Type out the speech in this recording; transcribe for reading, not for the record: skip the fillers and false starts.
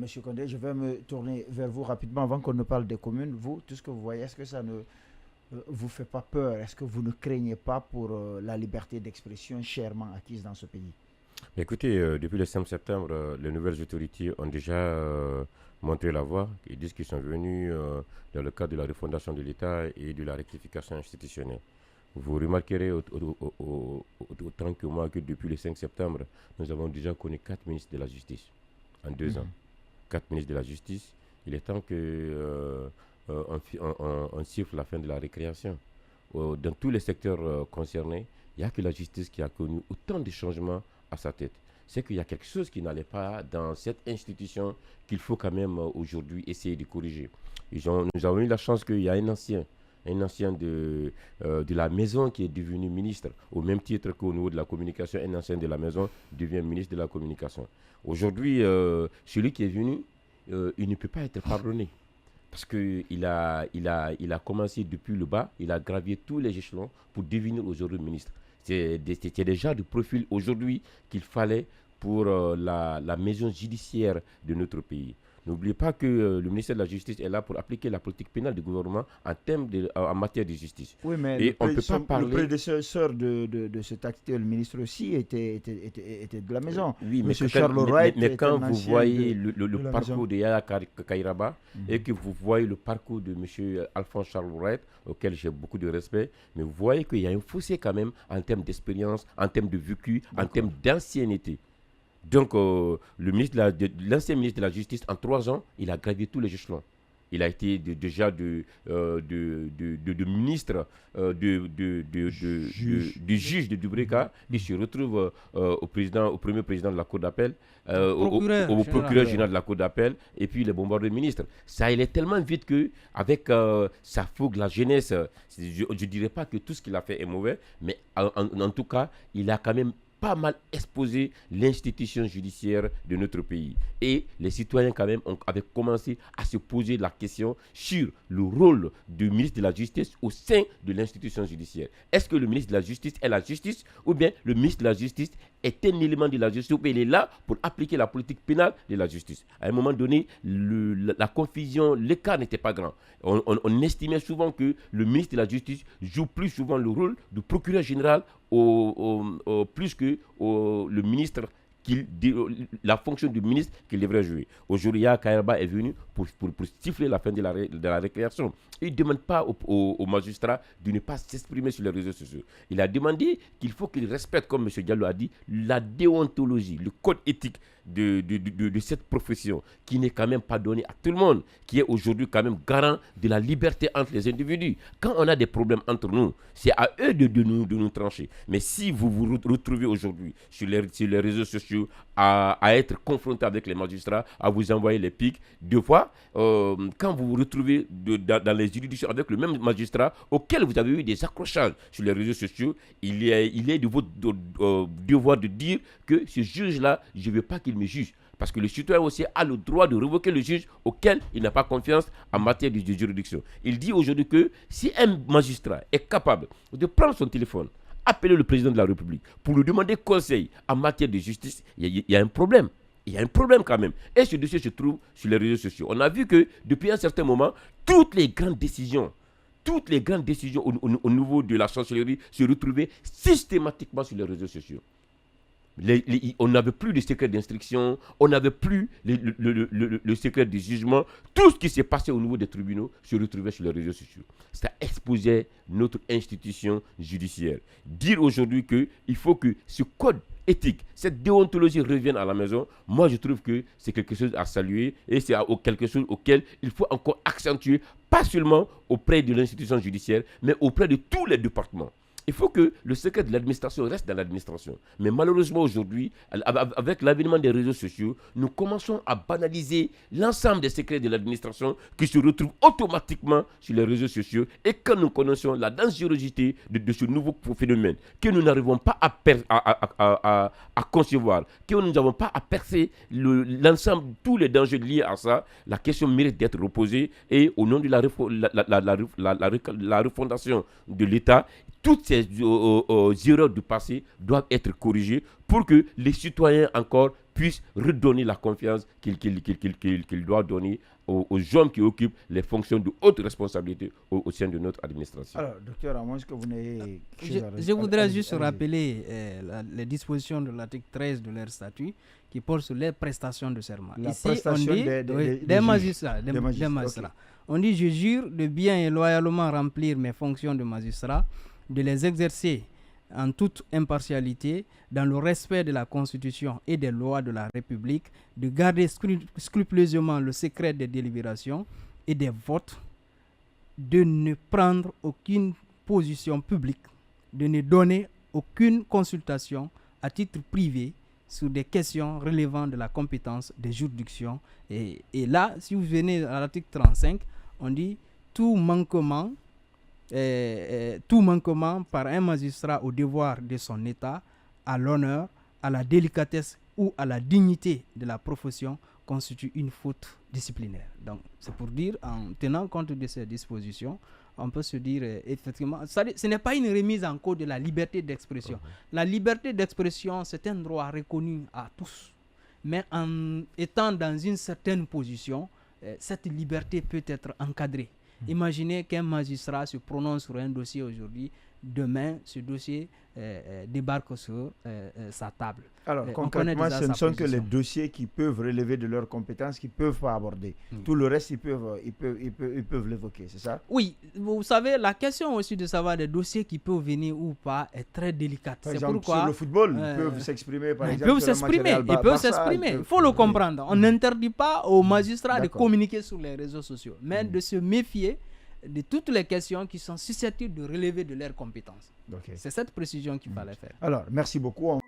Monsieur Condé, je vais me tourner vers vous rapidement avant qu'on ne parle des communes. Vous, tout ce que vous voyez, est-ce que ça ne vous fait pas peur? Est-ce que vous ne craignez pas pour la liberté d'expression chèrement acquise dans ce pays? Écoutez, depuis le 5 septembre, les nouvelles autorités ont déjà montré la voie. Ils disent qu'ils sont venus dans le cadre de la refondation de l'État et de la rectification institutionnelle. Vous remarquerez autant que moi que depuis le 5 septembre, nous avons déjà connu 4 ministres de la Justice en 2 ans. 4 ministres de la Justice. Il est temps que on siffle la fin de la récréation. Dans tous les secteurs concernés, il n'y a que la justice qui a connu autant de changements à sa tête. C'est qu'il y a quelque chose qui n'allait pas dans cette institution qu'il faut quand même aujourd'hui essayer de corriger. Nous avons eu la chance qu'il y a un ancien de la maison qui est devenu ministre, au même titre qu'au niveau de la communication, un ancien de la maison devient ministre de la communication. Aujourd'hui, celui qui est venu, il ne peut pas être pardonné. Parce qu'il a commencé depuis le bas, il a gravi tous les échelons pour devenir aujourd'hui ministre. C'est déjà du profil aujourd'hui qu'il fallait pour la maison judiciaire de notre pays. N'oubliez pas que le ministère de la Justice est là pour appliquer la politique pénale du gouvernement en matière de justice. Oui, mais et on peut pas parler... le prédécesseur de cet actuel ministre aussi était de la maison. Oui, Monsieur Charles Wright. Mais quand vous voyez le parcours maison. de Yaya Kairaba et que vous voyez le parcours de monsieur Alphonse Charles Wright, auquel j'ai beaucoup de respect, mais vous voyez qu'il y a un fossé quand même en termes d'expérience, en termes de vécu, en termes d'ancienneté. Donc, l'ancien ministre de la Justice, en 3 ans, il a gravi tous les échelons. Il a été déjà de ministre, de juge de Dubreka. Il se retrouve au premier président de la Cour d'appel, au procureur général de la Cour d'appel, et puis le bombardement de ministre. Ça, il est tellement vite qu'avec sa fougue, la jeunesse, je ne dirais pas que tout ce qu'il a fait est mauvais, mais en tout cas, il a quand même pas mal exposé l'institution judiciaire de notre pays. Et les citoyens quand même avaient commencé à se poser la question sur le rôle du ministre de la Justice au sein de l'institution judiciaire. Est-ce que le ministre de la Justice est la justice ou bien le ministre de la Justice est un élément de la justice ou bien il est là pour appliquer la politique pénale de la justice? À un moment donné, la confusion, l'écart n'était pas grand. On estimait souvent que le ministre de la Justice joue plus souvent le rôle du procureur général plus que le ministre, la fonction du ministre qu'il devrait jouer. Aujourd'hui, Kairaba est venu pour siffler la fin de la récréation. Il ne demande pas aux magistrats de ne pas s'exprimer sur les réseaux sociaux. Il a demandé qu'il faut qu'ils respectent, comme M. Diallo a dit, la déontologie, le code éthique de cette profession, qui n'est quand même pas donné à tout le monde, qui est aujourd'hui quand même garant de la liberté entre les individus. Quand on a des problèmes entre nous, c'est à eux de nous trancher. Mais si vous vous retrouvez aujourd'hui sur les réseaux sociaux à être confronté avec les magistrats, à vous envoyer les pics, deux fois, quand vous vous retrouvez dans les juridictions avec le même magistrat auquel vous avez eu des accrochages sur les réseaux sociaux, il est de votre devoir de dire que ce juge-là, je ne veux pas qu'il me juge. Parce que le citoyen aussi a le droit de révoquer le juge auquel il n'a pas confiance en matière de juridiction. Il dit aujourd'hui que si un magistrat est capable de prendre son téléphone, appeler le président de la République pour lui demander conseil en matière de justice, il y a un problème. Il y a un problème quand même. Et ce dossier se trouve sur les réseaux sociaux. On a vu que depuis un certain moment, toutes les grandes décisions au niveau de la chancellerie se retrouvaient systématiquement sur les réseaux sociaux. On n'avait plus de secret d'instruction, on n'avait plus le secret du jugement. Tout ce qui s'est passé au niveau des tribunaux se retrouvait sur les réseaux sociaux. Ça exposait notre institution judiciaire. Dire aujourd'hui qu'il faut que ce code éthique, cette déontologie revienne à la maison, moi je trouve que c'est quelque chose à saluer et c'est quelque chose auquel il faut encore accentuer, pas seulement auprès de l'institution judiciaire, mais auprès de tous les départements. Il faut que le secret de l'administration reste dans l'administration. Mais malheureusement aujourd'hui, avec l'avènement des réseaux sociaux, nous commençons à banaliser l'ensemble des secrets de l'administration qui se retrouvent automatiquement sur les réseaux sociaux. Et quand nous connaissons la dangerosité de ce nouveau phénomène, que nous n'arrivons pas à concevoir, que nous n'avons pas à percer l'ensemble, tous les dangers liés à ça, la question mérite d'être reposée. Et au nom de la refondation de l'État, toutes ces erreurs du passé doivent être corrigées pour que les citoyens encore puisse redonner la confiance qu'il doit donner aux hommes qui occupent les fonctions de haute responsabilité au sein de notre administration. Alors, docteur, à moins que vous n'ayez... Je voudrais juste rappeler les dispositions de l'article 13 de leur statut qui portent sur les prestations de serment. La Ici, prestation on dit des magistrats. Okay. On dit « Je jure de bien et loyalement remplir mes fonctions de magistrat, de les exercer en toute impartialité, dans le respect de la Constitution et des lois de la République, de garder scrupuleusement le secret des délibérations et des votes, de ne prendre aucune position publique, de ne donner aucune consultation à titre privé sur des questions relevant de la compétence des juridictions. Et là, si vous venez à l'article 35, on dit tout manquement par un magistrat au devoir de son État, à l'honneur, à la délicatesse ou à la dignité de la profession constitue une faute disciplinaire. Donc, c'est pour dire, en tenant compte de ces dispositions, on peut se dire effectivement, ce n'est pas une remise en cause de la liberté d'expression. La liberté d'expression, c'est un droit reconnu à tous. Mais en étant dans une certaine position, cette liberté peut être encadrée. Imaginez qu'un magistrat se prononce sur un dossier aujourd'hui, demain, ce dossier débarque sur sa table. Alors, concrètement, ce ne sont que les dossiers qui peuvent relever de leurs compétences, qui ne peuvent pas aborder. Tout le reste, ils peuvent l'évoquer, c'est ça? Oui, vous savez, la question aussi de savoir des dossiers qui peuvent venir ou pas est très délicate. Par exemple, sur le football, ils peuvent s'exprimer, par exemple. Ils peuvent s'exprimer, il faut le comprendre. On n'interdit pas aux magistrats de communiquer sur les réseaux sociaux, mais de se méfier de toutes les questions qui sont susceptibles de relever de leurs compétences. C'est cette précision qu'il fallait faire. Alors, merci beaucoup.